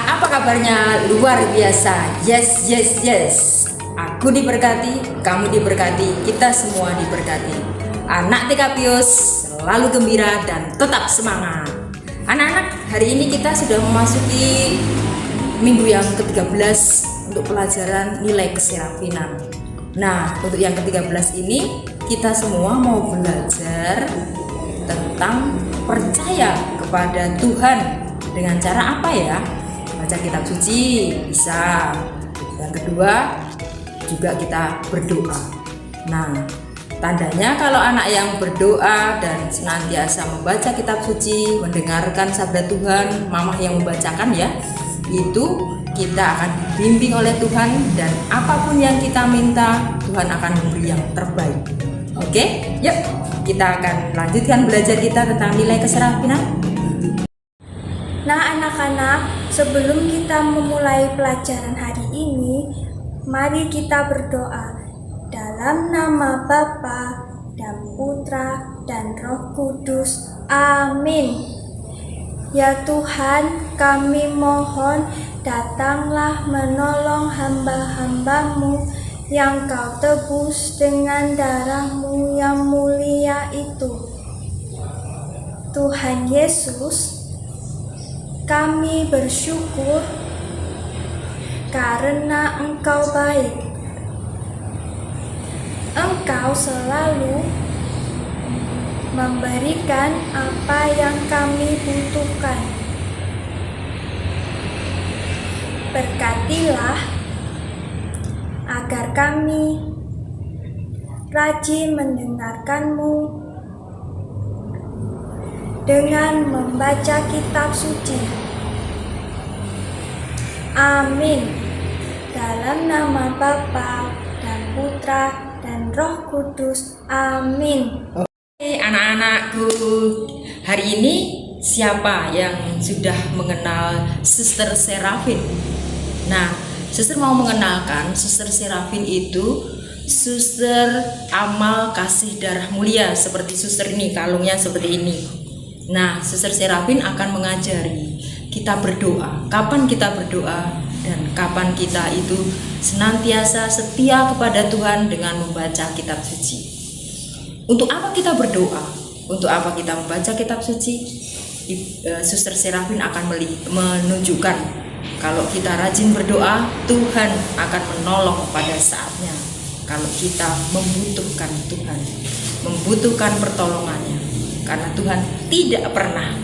apa kabarnya? Luar biasa. Yes, yes, yes. Aku diberkati, kamu diberkati, kita semua diberkati. Anak TK Pius selalu gembira dan tetap semangat. Anak-anak, hari ini kita sudah memasuki minggu yang ke-13 untuk pelajaran nilai keserafinan. Nah, untuk yang ke-13 ini kita semua mau belajar tentang percaya kepada Tuhan. Dengan cara apa ya? Baca kitab suci bisa. Yang kedua juga kita berdoa. Nah, tandanya kalau anak yang berdoa dan senantiasa membaca kitab suci, mendengarkan sabda Tuhan, mamah yang membacakan ya, itu kita akan dibimbing oleh Tuhan dan apapun yang kita minta, Tuhan akan memberi yang terbaik. Oke, yuk kita akan lanjutkan belajar kita tentang nilai keserafinan. Nah anak-anak, sebelum kita memulai pelajaran hari ini, mari kita berdoa dalam nama Bapa dan Putra dan Roh Kudus. Amin. Ya Tuhan, kami mohon datanglah menolong hamba-hambamu yang Kau tebus dengan darah-Mu yang mulia itu. Tuhan Yesus, kami bersyukur karena Engkau baik. Engkau selalu memberikan apa yang kami butuhkan. Berkatilah agar kami rajin mendengarkan-Mu dengan membaca kitab suci. Amin. Dalam nama Bapa dan Putra dan Roh Kudus. Amin. Oke, anak-anakku, hari ini siapa yang sudah mengenal Suster Serafin? Nah, Suster mau mengenalkan Suster Serafin itu suster amal kasih darah mulia. Seperti suster ini, kalungnya seperti ini. Nah, Suster Serafin akan mengajari kita berdoa, kapan kita berdoa dan kapan kita itu senantiasa setia kepada Tuhan dengan membaca kitab suci. Untuk apa kita berdoa? Untuk apa kita membaca kitab suci? Suster Serafin akan menunjukkan kalau kita rajin berdoa, Tuhan akan menolong pada saatnya. Kalau kita membutuhkan Tuhan, membutuhkan pertolongannya. Karena Tuhan tidak pernah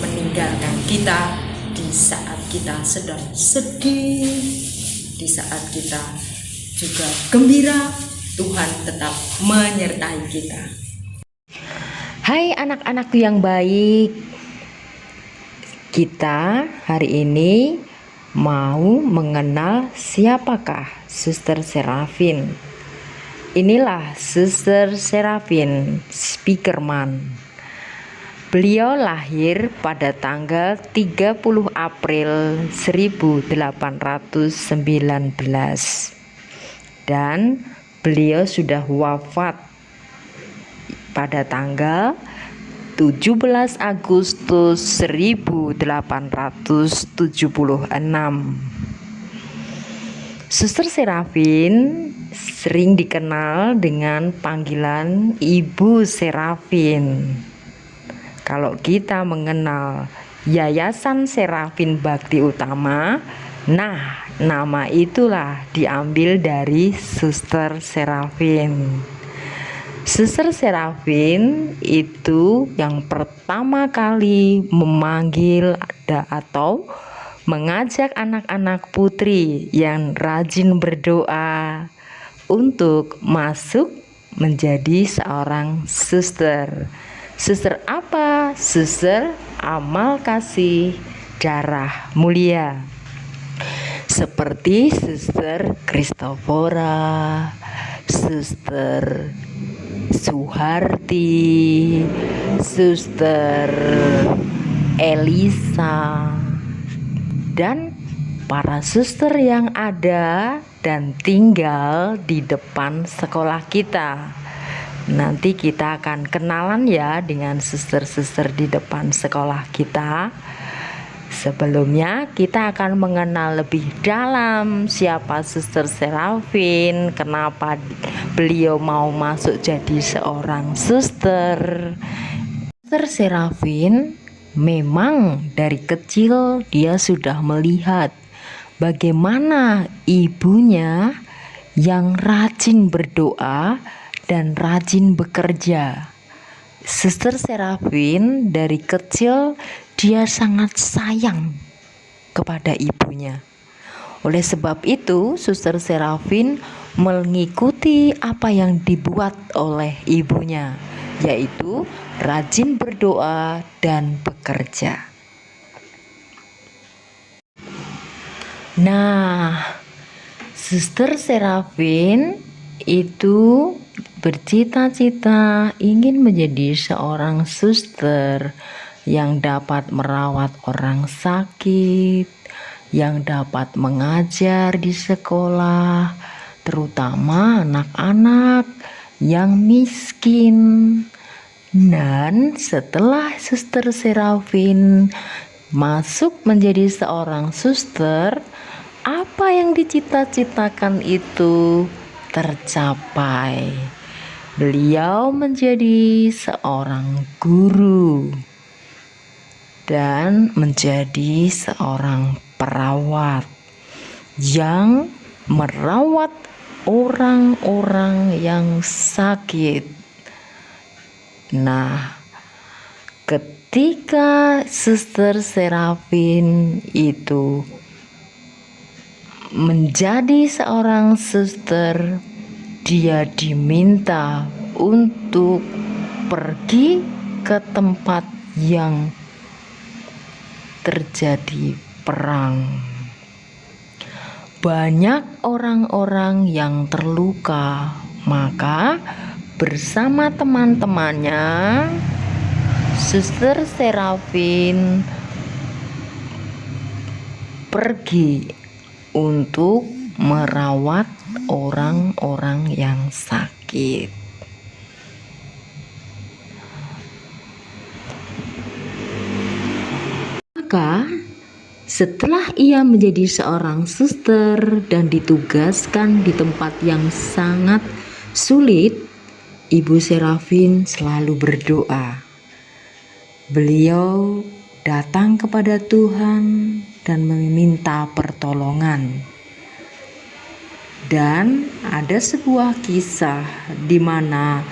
meninggalkan kita di saat kita sedang sedih, di saat kita juga gembira, Tuhan tetap menyertai kita. Hai anak-anakku yang baik, kita hari ini mau mengenal siapakah Suster Serafin. Inilah Suster Serafin Speakerman. Beliau lahir pada tanggal 30 April 1819 dan beliau sudah wafat pada tanggal 17 Agustus 1876. Suster Serafin sering dikenal dengan panggilan Ibu Serafin. Kalau kita mengenal Yayasan Serafin Bakti Utama, nah nama itulah diambil dari Suster Serafin. Suster Serafin itu yang pertama kali memanggil atau mengajak anak-anak putri yang rajin berdoa untuk masuk menjadi seorang suster. Suster apa? Suster amal kasih darah mulia. Seperti Suster Kristofora, Suster Suharti, Suster Elisa, dan para suster yang ada dan tinggal di depan sekolah kita. Nanti kita akan kenalan ya dengan suster-suster di depan sekolah kita. Sebelumnya kita akan mengenal lebih dalam siapa Suster Serafin, kenapa beliau mau masuk jadi seorang suster. Suster Serafin memang dari kecil dia sudah melihat bagaimana ibunya yang rajin berdoa dan rajin bekerja. Suster Serafin dari kecil dia sangat sayang kepada ibunya. Oleh sebab itu, Suster Serafin mengikuti apa yang dibuat oleh ibunya, yaitu rajin berdoa dan bekerja. Nah, Suster Serafin itu bercita-cita ingin menjadi seorang suster yang dapat merawat orang sakit, yang dapat mengajar di sekolah, terutama anak-anak yang miskin. Dan setelah Suster Serafin masuk menjadi seorang suster, apa yang dicita-citakan itu tercapai. Beliau menjadi seorang guru dan menjadi seorang perawat yang merawat orang-orang yang sakit. Nah, ketika Suster Serafin itu menjadi seorang suster, dia diminta untuk pergi ke tempat yang terjadi perang. Banyak orang-orang yang terluka, maka bersama teman-temannya Suster Serafin pergi untuk merawat orang-orang yang sakit. Maka setelah ia menjadi seorang suster dan ditugaskan di tempat yang sangat sulit, Ibu Serafin selalu berdoa. Beliau datang kepada Tuhan dan meminta pertolongan. Dan ada sebuah kisah di mana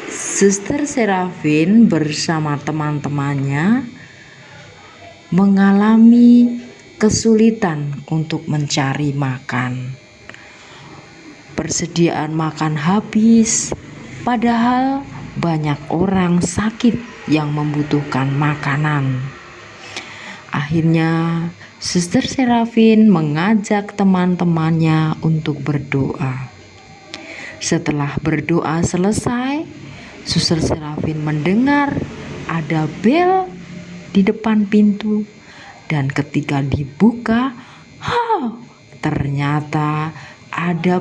Suster Serafin bersama teman-temannya mengalami kesulitan untuk mencari makan. Persediaan makan habis, padahal banyak orang sakit yang membutuhkan makanan. Akhirnya Suster Serafin mengajak teman-temannya untuk berdoa. Setelah berdoa selesai, Suster Serafin mendengar ada bel di depan pintu, dan ketika dibuka, ternyata ada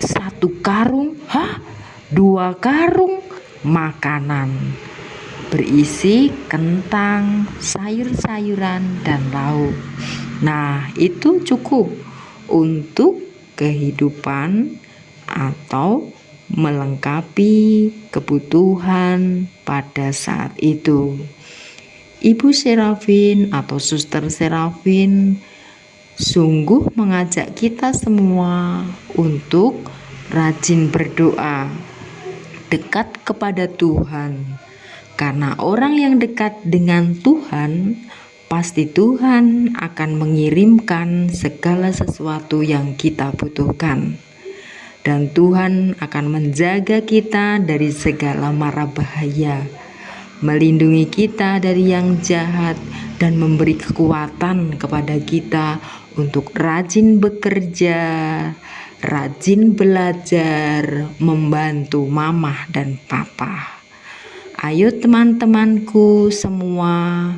1 karung, 2 karung makanan berisi kentang, sayur-sayuran, dan lauk. Nah, itu cukup untuk kehidupan atau melengkapi kebutuhan pada saat itu. Ibu Serafin atau Suster Serafin sungguh mengajak kita semua untuk rajin berdoa, dekat kepada Tuhan. Karena orang yang dekat dengan Tuhan, pasti Tuhan akan mengirimkan segala sesuatu yang kita butuhkan. Dan Tuhan akan menjaga kita dari segala mara bahaya, melindungi kita dari yang jahat, dan memberi kekuatan kepada kita untuk rajin bekerja, rajin belajar, membantu mamah dan papa. Ayo teman-temanku semua,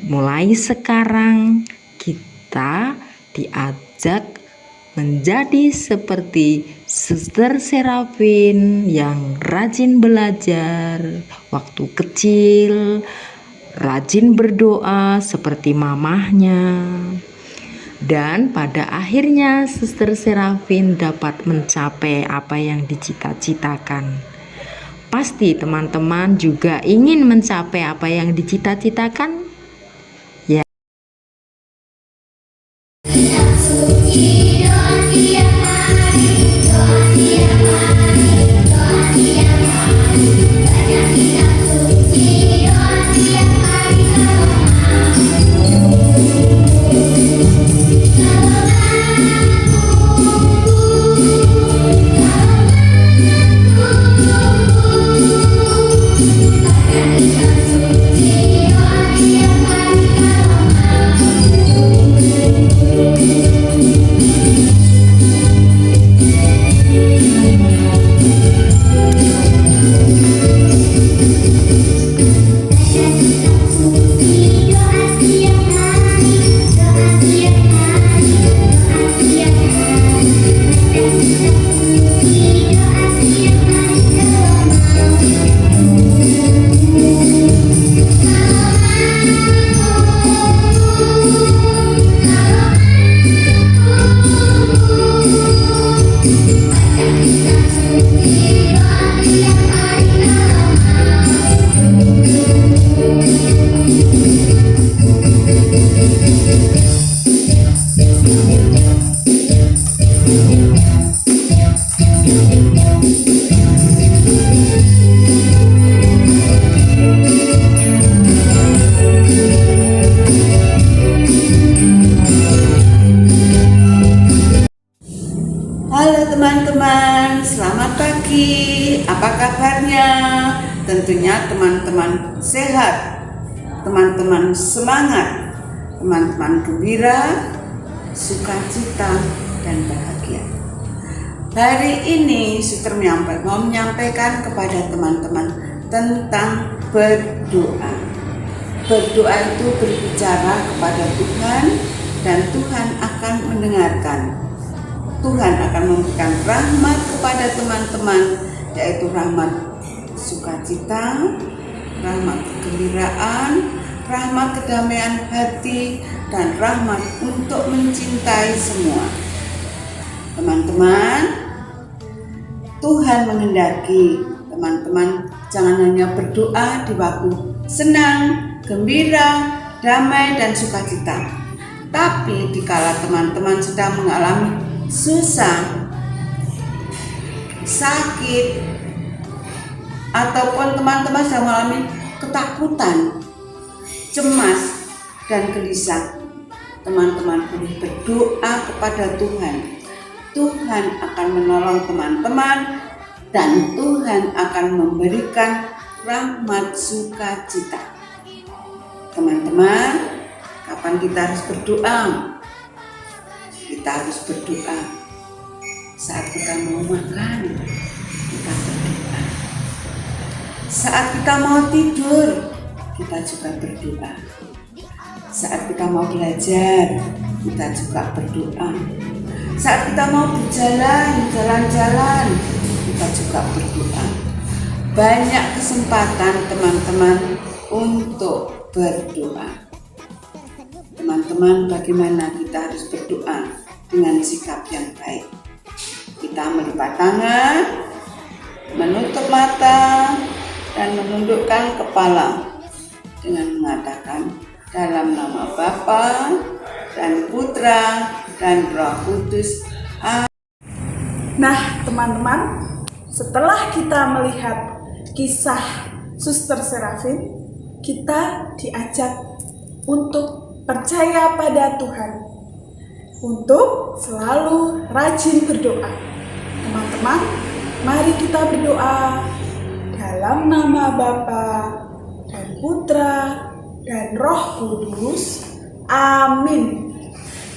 mulai sekarang kita diajak menjadi seperti Suster Serafin yang rajin belajar waktu kecil, rajin berdoa seperti mamahnya. Dan pada akhirnya Suster Serafin dapat mencapai apa yang dicita-citakan. Pasti teman-teman juga ingin mencapai apa yang dicita-citakan. Halo teman-teman, selamat pagi. Apa kabarnya? Tentunya teman-teman sehat, teman-teman semangat, teman-teman gembira, sukacita, dan bahagia. Hari ini Suster mau menyampaikan kepada teman-teman tentang berdoa. Berdoa itu berbicara kepada Tuhan dan Tuhan akan mendengarkan. Tuhan akan memberikan rahmat kepada teman-teman, yaitu rahmat sukacita, rahmat kegembiraan, rahmat kedamaian hati, dan rahmat untuk mencintai semua. Teman-teman, Tuhan menghendaki teman-teman jangan hanya berdoa di waktu senang, gembira, damai, dan sukacita, tapi dikala teman-teman sedang mengalami susah, sakit, ataupun teman-teman sedang mengalami ketakutan, cemas, dan gelisah, teman-teman boleh berdoa kepada Tuhan. Tuhan akan menolong teman-teman dan Tuhan akan memberikan rahmat sukacita. Teman-teman, kapan kita harus berdoa? Kita harus berdoa saat kita mau makan, kita berdoa. Saat kita mau tidur, kita juga berdoa. Saat kita mau belajar, kita juga berdoa. Saat kita mau jalan-jalan, kita juga berdoa. Banyak kesempatan teman-teman untuk berdoa. Teman-teman, bagaimana kita harus berdoa dengan sikap yang baik? Kita melipat tangan, menutup mata, dan menundukkan kepala dengan mengatakan dalam nama Bapa dan Putra dan Roh Kudus. Nah, teman-teman, setelah kita melihat kisah Suster Serafin, kita diajak untuk percaya pada Tuhan, untuk selalu rajin berdoa. Teman-teman, mari kita berdoa dalam nama Bapa dan Putra dan Roh Kudus. Amin.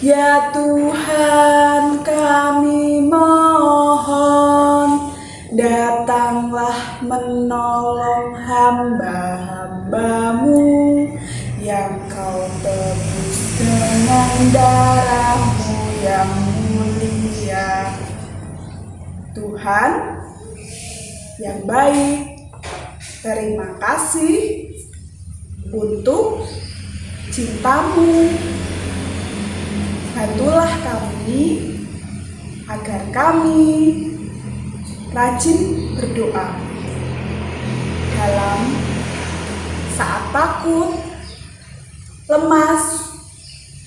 Ya Tuhan, kami mohon, datanglah menolong hamba-hambamu yang Kau tebus dengan darah-Mu yang mulia. Tuhan yang baik, terima kasih untuk cintamu. Bantulah kami agar kami rajin berdoa dalam saat takut, lemas,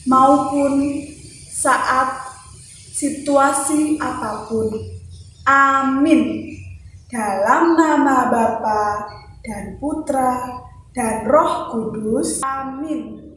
maupun saat situasi apapun. Amin. Dalam nama Bapa dan Putra dan Roh Kudus. Amin.